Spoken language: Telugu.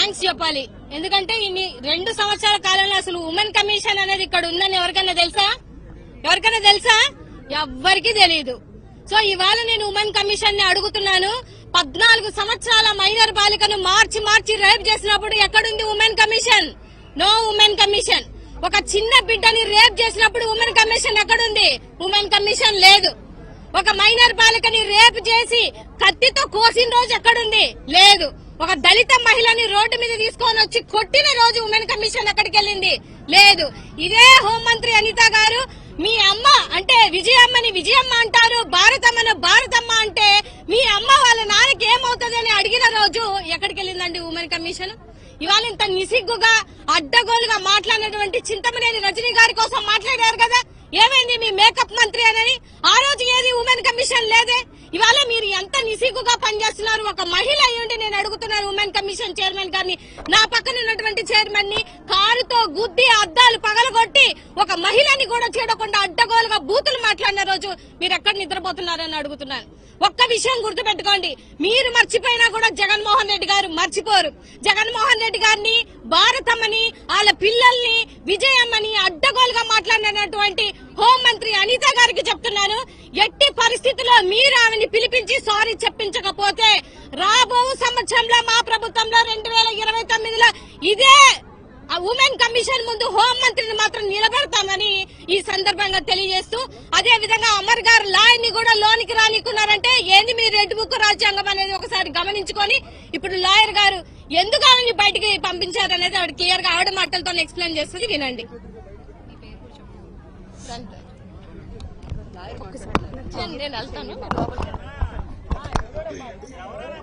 థ్యాంక్స్ చెప్పాలి. ఎందుకంటే ఇన్ని 2 సంవత్సరాల కాలంలో అసలు ఉమెన్ కమిషన్ అనేది ఇక్కడ ఉందని ఎవరికైనా తెలుసా? ఎవ్వరికీ తెలియదు. సో ఇవాళ నేను ఉమెన్ కమిషన్ ని అడుగుతున్నాను. 14 సంవత్సరాల మైనర్ బాలికను మార్చి రేప్ చేసినప్పుడు ఎక్కడుంది women commission? No women commission. ఒక చిన్న బిడ్డని రేప్ చేసినప్పుడు ఉమెన్ కమిషన్ ఎక్కడుంది? ఉమెన్ కమిషన్ లేదు. ఒక మైనర్ బాలికని రేప్ చేసి కత్తితో కోసిన రోజు ఎక్కడుంది? లేదు. ఒక దళిత మహిళని రోడ్డు మీద తీసుకొని వచ్చి కొట్టిన రోజు ఉమెన్ కమిషన్ ఎక్కడికి వెళ్ళింది? లేదు. ఇదే హోంమంత్రి అనిత గారు మీ అమ్మ అంటే విజయమ్మని విజయమ్మ అంటారు, భారతమ్మను భారతమ్మ అంటే మీ అమ్మ వాళ్ళ నాన్నకి ఏమవుతుందని అడిగిన రోజు ఎక్కడికి వెళ్ళిందండి ఉమెన్ కమిషన్? ఇవాళ ఇంత నిసిగ్గుగా అడ్డగోలుగా మాట్లాడినటువంటి చింతమనేని రజనీ గారి కోసం మాట్లాడారు కదా, ఏమైంది మీ మేకప్ మంత్రి అని? ఆ రోజు ఏది ఉమెన్ కమిషన్ లేదే. ఇవాళ మీరు ఎంత నిసిగ్గుగా పనిచేస్తున్నారు. ఒక మహిళ అయ్యుండి నేను అడుగుతున్నాను ఉమెన్ కమిషన్ చైర్మన్ గారిని, నా పక్కన ఉన్నటువంటి చైర్మన్ ని కారుతో గుద్ది అద్దాలు పగలగొట్టి ఒక మహిళని కూడా చూడకుండా అడ్డగోలుగా బూతులు మాట్లాడిన రోజు మీరు ఎక్కడ నిద్రపోతున్నారని అడుగుతున్నాను. ఒక్క విషయం గుర్తుపెట్టుకోండి, మీరు మర్చిపోయినా కూడా జగన్మోహన్ రెడ్డి గారు మర్చిపోరు. జగన్మోహన్ రెడ్డి గారిని, భారతమ్మని, వాళ్ళ పిల్లల్ని, విజయమ్మని అడ్డగోలుగా మాట్లాడినటువంటి హోంమంత్రి అనిత గారికి చెప్తున్నాను, ఎట్టి పరిస్థితుల్లో మీరు ఆమెని పిలిపించి సారీ చెప్పించకపోతే రాబో సంవత్సరంలో మా ప్రభుత్వంలో 2029లో ఇదే ఉమెన్ కమిషన్ ముందు హోంమంత్రిని మాత్రం నిలబెడతామని ఈ సందర్భంగా తెలియజేస్తూ, అదే విధంగా అమర్ గారు లాయర్ని కూడా లోనికి రానికున్నారంటే ఏంది మీ రెడ్ బుక్ రాజ్యాంగం అనేది ఒకసారి గమనించుకొని ఇప్పుడు లాయర్ గారు ఎందుకు ఆమెని బయటికి పంపించారనేది ఆవిడ క్లియర్ గా ఆవిడ మాటలతో ఎక్స్ప్లెయిన్ చేస్తుంది, వినండి. నేను వెళ్తాను.